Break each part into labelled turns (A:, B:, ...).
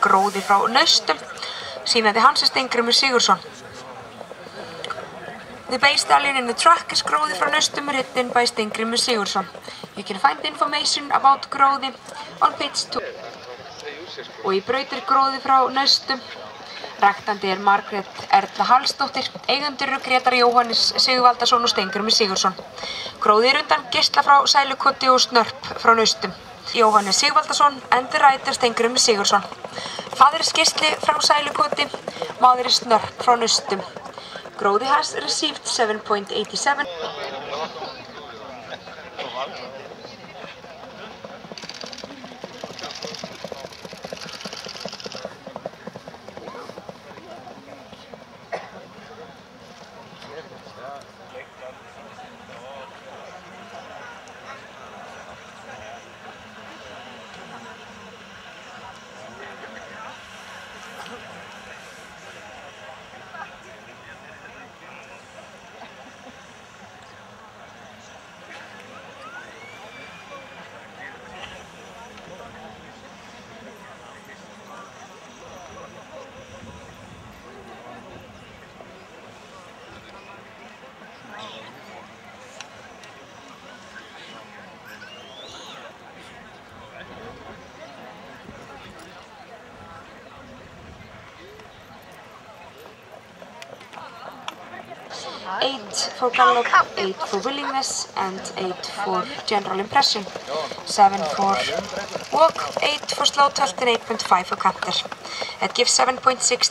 A: Gróði frá Naustum, síðan Hans Steingrímur Sigurðsson. The base stallion in the track is Gróði frá Naustum, written by Steingrímur Sigurðsson. You can find information about Gróði on page 2. Og í braut Gróði frá Naustum. Ræktandi Margrét Erla Hallsdóttir, eigendur Grétar Jóhannes Sigvaldason og Steingrímur Sigurðsson. Gróði undan geisla frá Sælukoti og Snörp frá Naustum. Jóhannes Sigvaldason and the writer Steingrímur Sigurðsson. Faðir geisli frá Sælukoti, maður Snörp frá Naustum. Gróði has received 7.87. Eight for gallop, 8 for willingness, and 8 for general impression. 7 for walk, 8 for slow tilt, and 8.5 for canter. That gives 7.56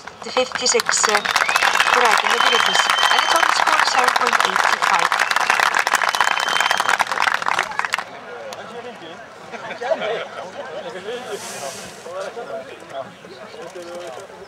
A: for riding abilities, and the total score is 7.85.